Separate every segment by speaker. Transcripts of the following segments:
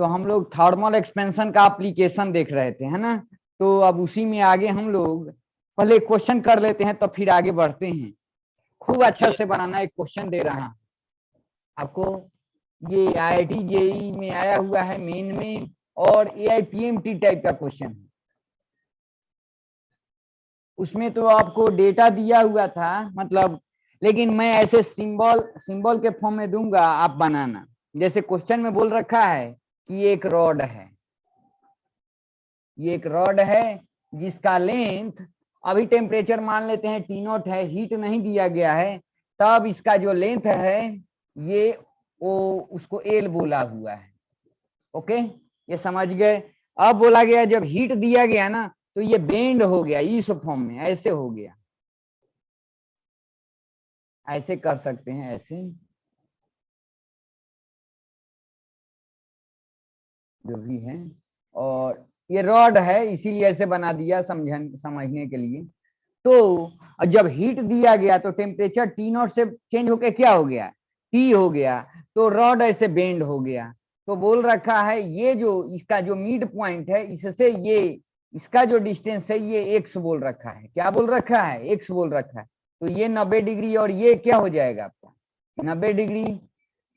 Speaker 1: तो हम लोग थर्मल एक्सपेंशन का एप्लीकेशन देख रहे थे, है ना। तो अब उसी में आगे हम लोग पहले क्वेश्चन कर लेते हैं तो फिर आगे बढ़ते हैं। खूब अच्छा से बनाना, एक क्वेश्चन दे रहा हूं आपको। ये IIT जेई में आया हुआ है मेन में, और AIPMT टाइप का क्वेश्चन है। उसमें तो आपको डेटा दिया हुआ था, मतलब, लेकिन मैं ऐसे सिंबल सिंबल के फॉर्म में दूंगा, आप बनाना। जैसे क्वेश्चन में बोल रखा है कि एक रॉड है, ये एक रॉड है जिसका लेंथ, अभी टेम्परेचर मान लेते हैं T0 है, हीट नहीं दिया गया है, तब इसका जो लेंथ है ये वो उसको एल बोला हुआ है। ओके, ये समझ गए। अब बोला गया जब हीट दिया गया ना, तो ये बेंड हो गया इस फॉर्म में, ऐसे हो गया, ऐसे कर सकते हैं, ऐसे जो भी है। और ये रॉड है इसीलिए ऐसे बना दिया, समझने के लिए। तो जब हीट दिया गया तो टेम्परेचर T0 से चेंज होके क्या हो गया, T हो गया, तो रॉड ऐसे बेंड हो गया। तो बोल रखा है ये जो इसका जो मिड पॉइंट है, इससे ये इसका जो डिस्टेंस है ये एक्स बोल रखा है। क्या बोल रखा है? एक्स बोल रखा है। तो ये 90 डिग्री और ये क्या हो जाएगा आपका 90 डिग्री।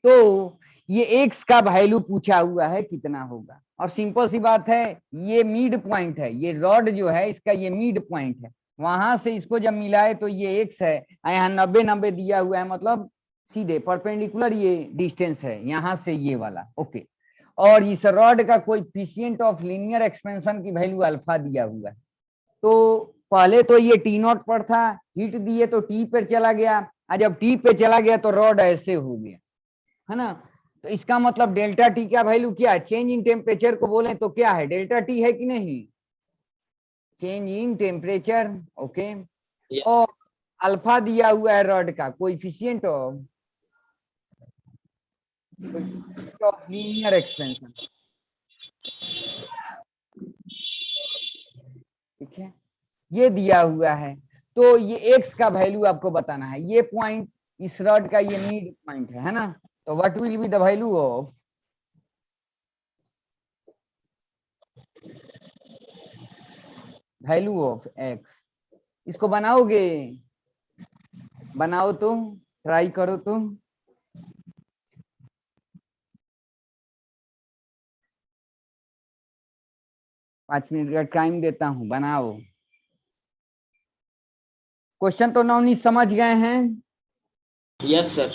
Speaker 1: तो ये एक्स का वैल्यू पूछा हुआ है कितना होगा, और सिंपल सी बात है, ये मिड पॉइंट है, ये रॉड जो है इसका ये मिड पॉइंट है, वहां से इसको जब मिलाए तो ये एक्स है, यहाँ 90 90 दिया हुआ है, मतलब सीधे परपेंडिकुलर ये डिस्टेंस है यहाँ से ये वाला। ओके, और इस रॉड का कोएफिशिएंट ऑफ लीनियर एक्सपेंशन की वैल्यू अल्फा दिया हुआ है। तो पहले तो ये T0 पर था, हीट दिए तो T पर चला गया, और जब T पे चला गया तो रॉड ऐसे हो गया, है ना। तो इसका मतलब डेल्टा टी का वैल्यू क्या है, चेंज इन टेम्परेचर को बोले तो क्या है, डेल्टा टी है कि नहीं, चेंज इन टेम्परेचर। ओके, और अल्फा दिया हुआ है रॉड का कोएफिशिएंट ऑफ लीनियर एक्सपेंशन। ठीक है, ये दिया हुआ है। तो ये एक्स का वैल्यू आपको बताना है, ये पॉइंट इस रॉड का ये मिड पॉइंट है ना। तो what will be the value of x. इसको बनाओगे, बनाओ तुम, ट्राई करो तुम। 5 मिनट का टाइम देता हूं, बनाओ। क्वेश्चन तो नवनीत समझ गए हैं?
Speaker 2: Yes sir.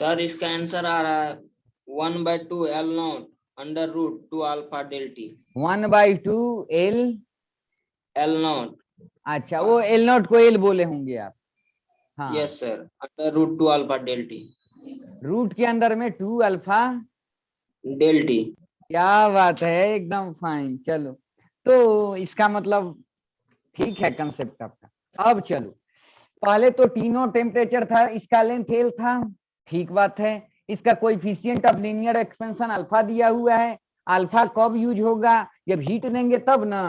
Speaker 2: सर इसका आंसर आ रहा है 1/2 L not under root 2 alpha delta
Speaker 1: 1/2 L।
Speaker 2: L not.
Speaker 1: अच्छा, वो L नॉट को L बोले होंगे आप। हाँ,
Speaker 2: yes sir, under root 2 alpha delta
Speaker 1: root के अंदर में 2 अल्फा
Speaker 2: डेल्टी।
Speaker 1: क्या बात है, एकदम फाइन। चलो, तो इसका मतलब ठीक है कंसेप्ट आपका। अब चलो, पहले तो तीनों टेम्परेचर था, इसका लेंथ एल था, ठीक बात है। इसका coefficient of linear expansion alpha दिया हुआ है। अल्फा कब यूज होगा? जब हीट देंगे तब ना।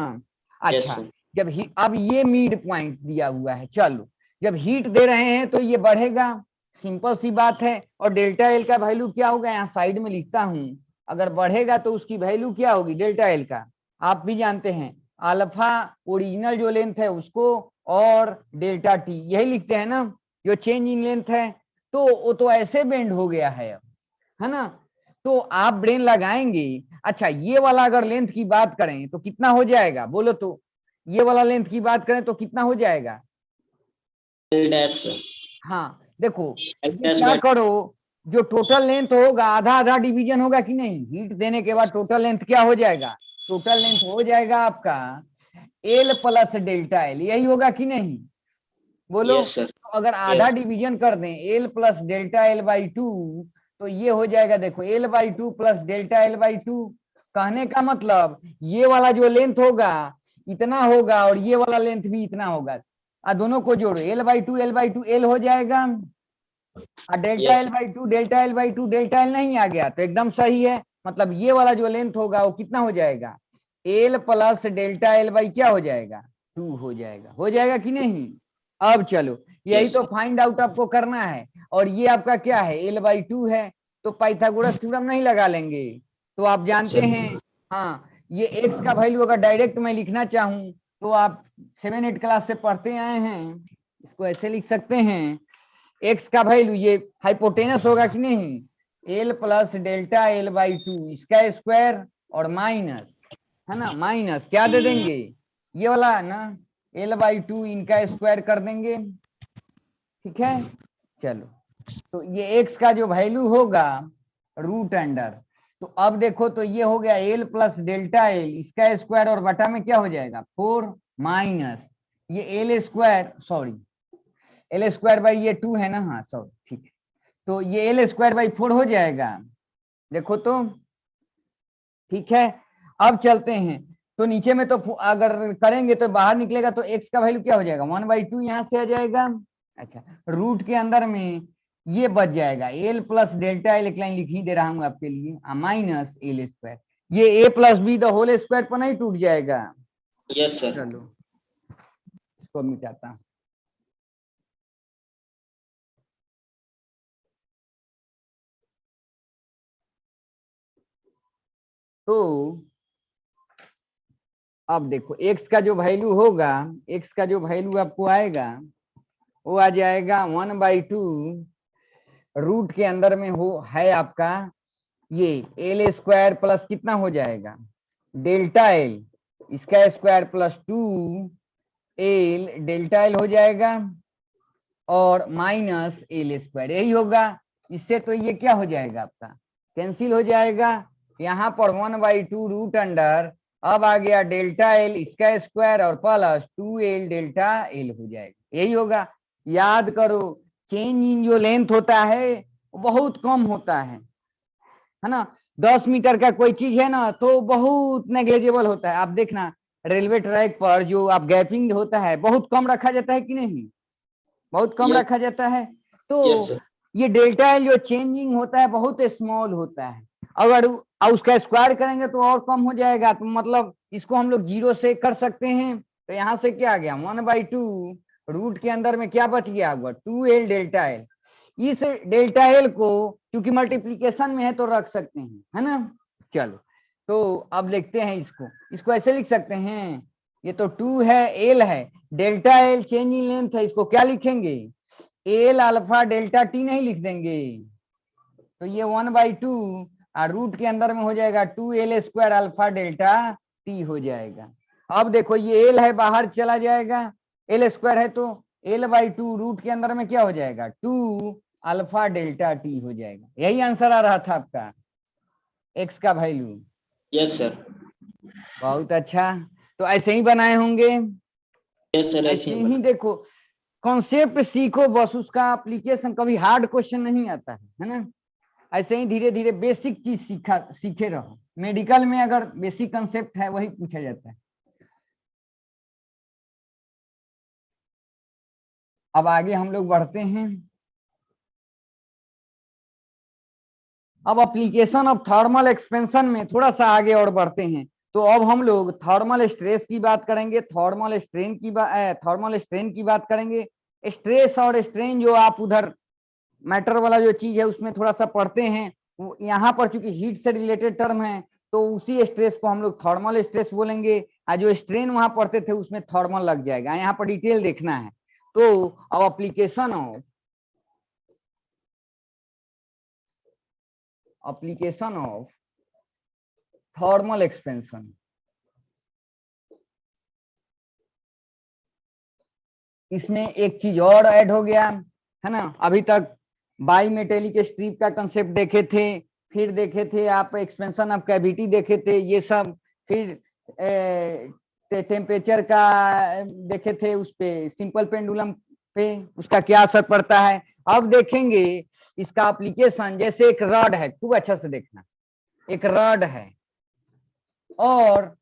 Speaker 2: यस
Speaker 1: अच्छा,
Speaker 2: सर।
Speaker 1: जब अब ये मिड पॉइंट दिया हुआ है। चलो, जब हीट दे रहे हैं तो ये बढ़ेगा, सिंपल सी बात है। और डेल्टा एल का वैल्यू क्या होगा, यहाँ साइड में लिखता हूं। अगर बढ़ेगा तो उसकी वैल्यू क्या होगी डेल्टा एल का, आप भी जानते हैं, अल्फा ओरिजिनल जो लेंथ है उसको, और डेल्टा टी, यही लिखते हैं ना, जो चेंज इन लेंथ है। तो वो तो ऐसे बेंड हो गया है ना। तो आप ब्रेन लगाएंगे। अच्छा, ये वाला अगर लेंथ की बात करें तो कितना हो जाएगा बोलो तो, ये वाला लेंथ की बात करें तो कितना हो जाएगा?
Speaker 2: L dash sir.
Speaker 1: हाँ देखो,
Speaker 2: L
Speaker 1: ये
Speaker 2: डैश
Speaker 1: क्या
Speaker 2: बाय
Speaker 1: करो, जो टोटल लेंथ होगा आधा आधा डिवीजन होगा कि नहीं, हीट देने के बाद टोटल लेंथ क्या हो जाएगा? टोटल लेंथ हो जाएगा आपका एल प्लस डेल्टा एल, यही होगा कि नहीं बोलो।
Speaker 2: Yes sir.
Speaker 1: तो अगर आधा
Speaker 2: यस
Speaker 1: डिवीजन कर दें L plus delta L by two, तो ये हो जाएगा, देखो L by two plus delta L by two. कहने का मतलब ये वाला जो लेंथ होगा इतना होगा, और ये वाला लेंथ भी इतना होगा। दोनों को जोड़ो, एल बाई टू एल हो जाएगा, और delta
Speaker 2: yes
Speaker 1: L by two delta L by two, delta L नहीं आ गया तो एकदम सही है। मतलब ये वाला जो लेंथ होगा वो कितना हो जाएगा, L plus delta L by क्या हो जाएगा, 2 हो जाएगा कि नहीं? अब चलो, यही
Speaker 2: यस
Speaker 1: तो फाइंड आउट आपको करना है। और ये आपका क्या है, एल बाई टू है, तो पाइथागोरस थ्योरम नहीं लगा लेंगे, तो आप जानते
Speaker 2: सर।
Speaker 1: हैं। हाँ, ये एक्स का वैल्यू अगर डायरेक्ट मैं लिखना चाहूं तो आप 7-8 क्लास से पढ़ते आए हैं, इसको ऐसे लिख सकते हैं। एक्स का वैल्यू ये हाइपोटेनस होगा कि नहीं, L plus delta L by two, इसका स्क्वायर और माइनस, है ना, माइनस क्या दे देंगे, ये वाला ना, एल बाई टू, इनका स्क्वायर कर देंगे। ठीक है, चलो, तो ये एक्स का जो वैल्यू होगा रूट अंडर, तो अब देखो तो ये हो गया एल प्लस डेल्टा एल, इसका स्क्वायर और बटा में क्या हो जाएगा 4, माइनस ये L square, sorry L square by ये 2 है ना, हाँ सॉरी ठीक है, तो ये एल स्क्वायर बाई 4 हो जाएगा, देखो तो ठीक है। अब चलते हैं, तो नीचे में तो अगर करेंगे तो बाहर निकलेगा, तो एक्स का वैल्यू क्या हो जाएगा 1/2 यहाँ से आ जाएगा। अच्छा, रूट के अंदर में ये बच जाएगा एल प्लस डेल्टा एल, एक लाइन लिख ही दे रहा हूँ आपके लिए, माइनस एल स्क्वायर, ये A plus B the whole square पर नहीं टूट जाएगा।
Speaker 2: Yes sir.
Speaker 1: चलो, इसको मिटाता हूँ। तो अब देखो एक्स का जो वैल्यू होगा, एक्स का जो वैल्यू आपको आएगा वो आ जाएगा 1/2 रूट के अंदर में हो है आपका ये एल स्क्वायर प्लस कितना हो जाएगा डेल्टा एल, इसका square plus 2 L delta L हो जाएगा, और माइनस एल स्क्वायर, यही होगा। इससे तो ये क्या हो जाएगा आपका, कैंसिल हो जाएगा। यहाँ पर 1/2 रूट अंडर, अब आ गया डेल्टा एल, इसका स्क्वायर और प्लस 2 एल डेल्टा एल हो जाएगा, यही होगा। याद करो, चेंज इन जो लेंथ होता है वो बहुत कम होता है ना। 10 मीटर का कोई चीज है ना तो बहुत नेग्लेजेबल होता है। आप देखना रेलवे ट्रैक पर जो आप गैपिंग होता है बहुत कम रखा जाता है कि नहीं, बहुत कम
Speaker 2: यस।
Speaker 1: रखा जाता है।
Speaker 2: यस
Speaker 1: तो
Speaker 2: सर।
Speaker 1: ये डेल्टा एल जो चेंजिंग होता है बहुत स्मॉल होता है, अगर उसका स्क्वायर करेंगे तो और कम हो जाएगा, तो मतलब इसको हम लोग 0 से कर सकते हैं। तो यहाँ से क्या आ गया 1/2 रूट के अंदर में क्या बच गया होगा 2 एल डेल्टा एल। इस डेल्टा एल को क्योंकि मल्टीप्लीकेशन में है तो रख सकते हैं, है ना। चलो, तो अब लिखते हैं इसको, इसको ऐसे लिख सकते हैं, ये तो 2 है, एल है, delta L change in length है, इसको क्या लिखेंगे एल अल्फा डेल्टा टी नहीं लिख देंगे, तो ये 1/2 और रूट के अंदर में हो जाएगा 2 L square alpha delta T हो जाएगा। अब देखो ये एल है बाहर चला जाएगा, एल स्क्वायर है तो एल बाई 2 रूट के अंदर में क्या हो जाएगा 2 अल्फा डेल्टा टी हो जाएगा। यही आंसर आ रहा था आपका, एक्स का वैल्यू।
Speaker 2: Yes sir.
Speaker 1: बहुत अच्छा, तो ऐसे ही बनाए होंगे।
Speaker 2: यस सर, ऐसे
Speaker 1: ऐसे
Speaker 2: ही
Speaker 1: ही देखो, कॉन्सेप्ट सीखो बस, उसका एप्लीकेशन, कभी हार्ड क्वेश्चन नहीं आता है ना। ऐसे ही धीरे धीरे बेसिक चीज सीखे रहो। मेडिकल में अगर बेसिक कंसेप्ट है वही पूछा जाता है। अब आगे हम लोग बढ़ते हैं। अब एप्लीकेशन ऑफ थर्मल एक्सपेंशन में थोड़ा सा आगे और बढ़ते हैं। तो अब हम लोग थर्मल स्ट्रेस की बात करेंगे, थर्मल स्ट्रेन की बात करेंगे। स्ट्रेस और स्ट्रेन जो आप उधर मैटर वाला जो चीज है उसमें थोड़ा सा पढ़ते हैं, यहाँ पर चूंकि हीट से रिलेटेड टर्म है तो उसी स्ट्रेस को हम लोग थर्मल स्ट्रेस बोलेंगे, और जो स्ट्रेन वहां पढ़ते थे उसमें थर्मल लग जाएगा। यहाँ पर डिटेल देखना है। तो अब एप्लीकेशन ऑफ थर्मल एक्सपेंशन, इसमें एक चीज और ऐड हो गया है ना। अभी तक बाई मेटेलिक स्ट्रिप का कंसेप्ट देखे थे, फिर देखे थे आप एक्सपेंशन ऑफ कैविटी देखे थे ये सब, फिर टेम्परेचर का देखे थे, उस पे सिंपल पेंडुलम पे उसका क्या असर पड़ता है। अब देखेंगे इसका एप्लीकेशन। जैसे एक रॉड है, खूब अच्छा से देखना, एक रॉड है और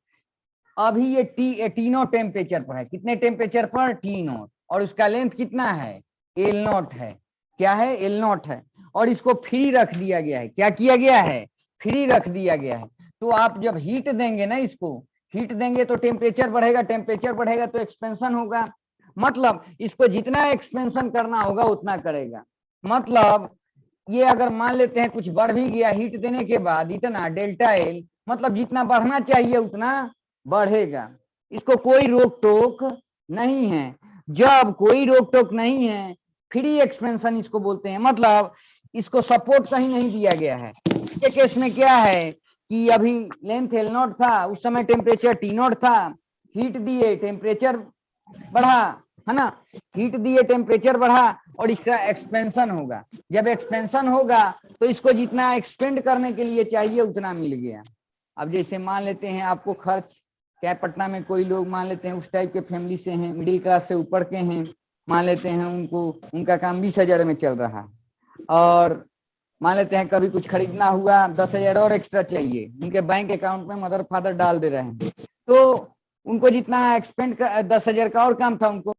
Speaker 1: अभी ये टी नॉट टेम्परेचर पर है। कितने टेम्परेचर पर? T not. और उसका लेंथ कितना है? एल नॉट है। क्या है? एल नॉट है। और इसको फ्री रख दिया गया है। क्या किया गया है? फ्री रख दिया गया है। तो आप जब हीट देंगे ना, इसको हीट देंगे तो टेम्परेचर बढ़ेगा, टेम्परेचर बढ़ेगा तो एक्सपेंशन होगा। मतलब इसको जितना एक्सपेंशन करना होगा उतना करेगा। मतलब ये अगर मान लेते हैं कुछ बढ़ भी गया हीट देने के बाद, इतना डेल्टा एल, मतलब जितना बढ़ना चाहिए उतना बढ़ेगा। इसको कोई रोक टोक नहीं है। जब कोई रोक टोक नहीं है, फ्री एक्सपेंशन इसको बोलते हैं। मतलब इसको सपोर्ट कहीं नहीं दिया गया है। ये केस में क्या है कि अभी लेंथ एल नॉट था, उस समय टेम्परेचर टी नॉट था, हीट दिए टेम्परेचर बढ़ा, है ना। हीट दिए टेम्परेचर बढ़ा और इसका एक्सपेंशन होगा। जब एक्सपेंशन होगा तो इसको जितना एक्सपेंड करने के लिए चाहिए उतना मिल गया। अब जैसे मान लेते हैं आपको खर्च, क्या पटना में कोई लोग मान लेते हैं उस टाइप के फैमिली से हैं, मिडिल क्लास से ऊपर के हैं, मान लेते हैं उनको उनका काम 20,000 में चल रहा है, और मान लेते हैं कभी कुछ खरीदना हुआ 10,000 और एक्स्ट्रा चाहिए, उनके बैंक अकाउंट में मदर फादर डाल दे रहे हैं, तो उनको जितना एक्सपेंड कर 10,000 का और काम था उनको।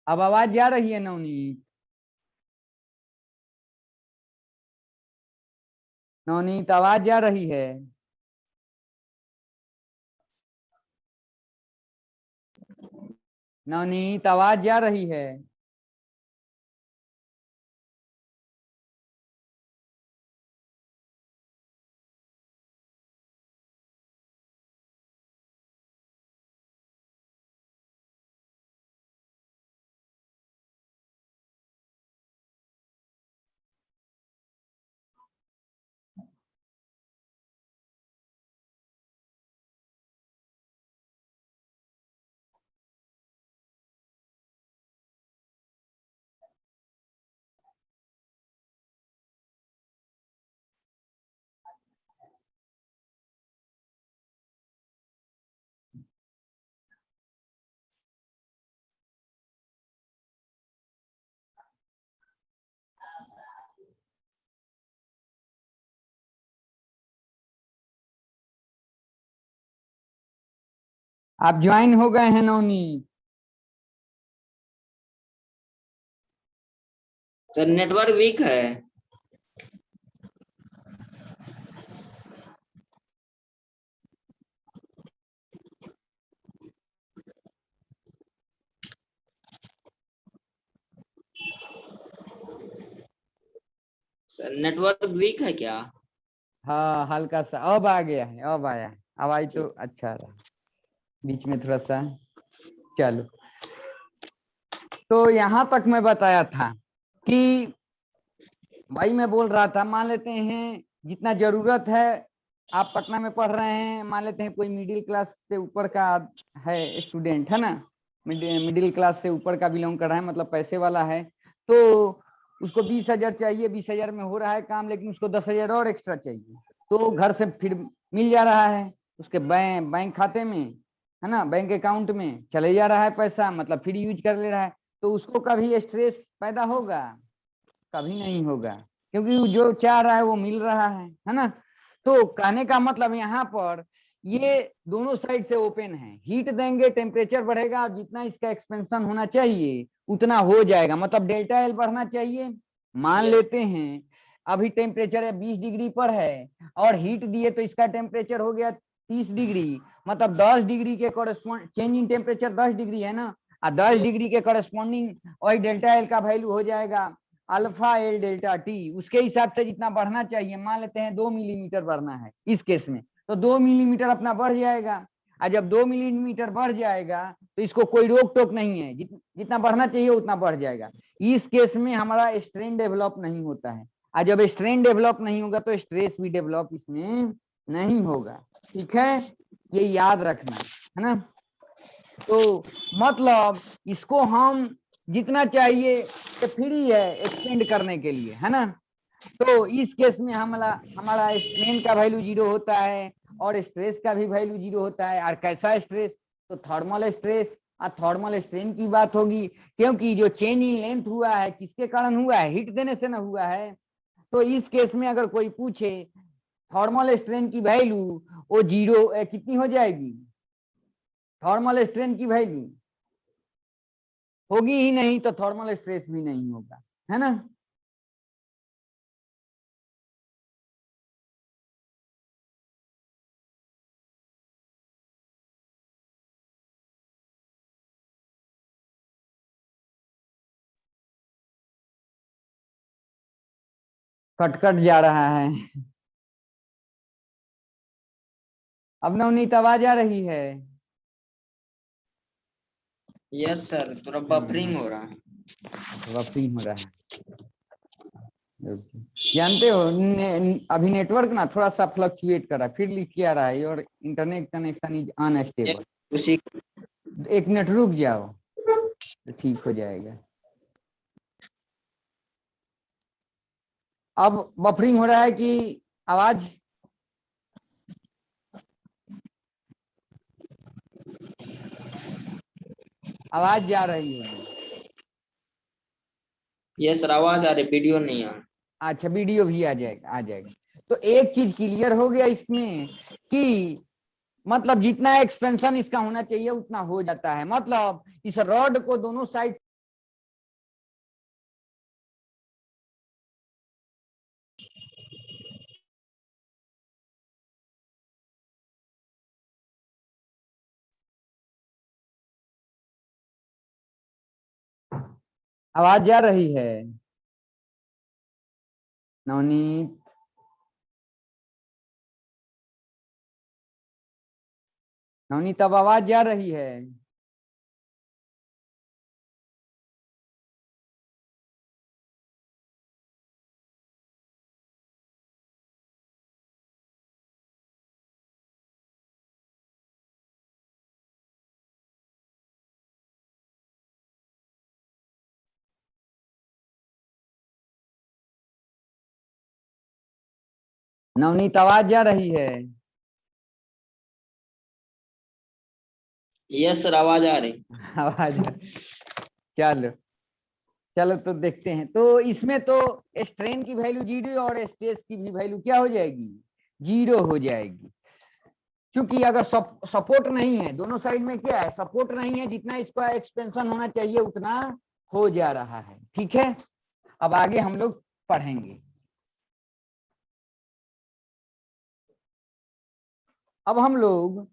Speaker 1: अब आवाज जा रही है नवनीत? नवनीत आवाज जा रही है? नवनीत आवाज जा रही है? आप ज्वाइन हो गए हैं नवनीत?
Speaker 2: सर नेटवर्क वीक है। नेटवर्क वीक है क्या?
Speaker 1: हाँ हल्का सा अब आ गया है, अब आया है, आवाज तो अच्छा रहा, बीच में थोड़ा सा। चलो, तो यहाँ तक मैं बताया था कि भाई मैं बोल रहा था, मान लेते हैं जितना जरूरत है, आप पटना में पढ़ रहे हैं, मान लेते हैं कोई मिडिल क्लास से ऊपर का है स्टूडेंट, है ना, मिडिल क्लास से ऊपर का बिलोंग कर रहा है, मतलब पैसे वाला है, तो उसको 20,000 चाहिए, 20,000 में हो रहा है काम, लेकिन उसको 10,000 और एक्स्ट्रा चाहिए, तो घर से फिर मिल जा रहा है उसके बैंक खाते में, है ना, बैंक अकाउंट में चले जा रहा है पैसा, मतलब फिर यूज कर ले रहा है, तो उसको कभी स्ट्रेस पैदा होगा? कभी नहीं होगा, क्योंकि जो चाह रहा है वो मिल रहा है ना। तो कहने का मतलब यहाँ पर ये दोनों साइड से ओपन है, हीट देंगे टेम्परेचर बढ़ेगा, और जितना इसका एक्सपेंशन होना चाहिए उतना हो जाएगा, मतलब डेल्टा एल बढ़ना चाहिए। मान लेते हैं अभी टेम्परेचर 20 डिग्री पर है, और हीट दिए तो इसका टेम्परेचर हो गया 30 डिग्री, मतलब 10 डिग्री के correspond change in temperature 10 degree है ना, और 10 डिग्री के कॉरेस्पॉन्डिंग वही डेल्टा एल का वैल्यू हो जाएगा अल्फा एल डेल्टा टी, उसके हिसाब से जितना बढ़ना चाहिए, मान लेते हैं 2 मिलीमीटर बढ़ना है इस केस में, तो 2 मिलीमीटर अपना बढ़ जाएगा, और जब 2 मिलीमीटर बढ़ जाएगा तो इसको कोई रोक टोक नहीं है, जितना बढ़ना चाहिए उतना बढ़ जाएगा। इस केस में हमारा स्ट्रेन डेवलप नहीं होता है, और जब स्ट्रेन डेवलप नहीं होगा तो स्ट्रेस भी डेवलप इसमें नहीं होगा। ठीक है, ये याद रखना है ना। तो मतलब इसको हम जितना चाहिए फ्री है एक्सपेंड करने के लिए, है ना। तो इस केस में हमारा स्ट्रेन का वैल्यू 0 होता है, और स्ट्रेस का भी वैल्यू 0 होता है। और कैसा स्ट्रेस? तो थर्मल स्ट्रेस और थर्मल स्ट्रेन की बात होगी, क्योंकि जो चेंज इन लेंथ हुआ है किसके कारण हुआ है? हीट देने से ना हुआ है। तो इस केस में अगर कोई पूछे थर्मल स्ट्रेन की वैल्यू, वो 0 कितनी हो जाएगी? थर्मल स्ट्रेन की वैल्यू होगी ही नहीं, तो थर्मल स्ट्रेस भी नहीं होगा, है ना। कट कट जा रहा है। अब नवनीत आवाज आ रही है?
Speaker 2: यस सर, थोड़ा बफरिंग हो रहा है।
Speaker 1: बफरिंग हो रहा है। जानते हो अभी नेटवर्क ना थोड़ा सा फ्लक्चुएट कर रहा है, फिर लिख के आ रहा है और इंटरनेट कनेक्शन इज अनस्टेबल।
Speaker 2: उसी
Speaker 1: 1 मिनट रुक जाओ तो ठीक हो जाएगा। अब बफरिंग हो रहा है कि आवाज? आवाज जा रही है?
Speaker 2: यस सर, आवाज आ रही, वीडियो नहीं आ रहा।
Speaker 1: अच्छा, वीडियो भी आ जाएगा, आ जाएगा। तो एक चीज क्लियर हो गया इसमें कि मतलब जितना एक्सपेंशन इसका होना चाहिए उतना हो जाता है, मतलब इस रॉड को दोनों साइड आवाज जा रही है? नवनीत, नवनीत अब आवाज जा रही है? नवनीत आवाज जा रही है?
Speaker 2: यस सर, आवाज आ रही।
Speaker 1: आवाज चलो चलो, तो देखते हैं। तो इसमें तो स्ट्रेन की वैल्यू 0 और स्ट्रेस की भी वैल्यू क्या हो जाएगी? 0 हो जाएगी, क्योंकि अगर सपोर्ट नहीं है, दोनों साइड में क्या है, सपोर्ट नहीं है, जितना इसका एक्सपेंशन होना चाहिए उतना हो जा रहा है। ठीक है, अब आगे हम लोग पढ़ेंगे। अब हम लोग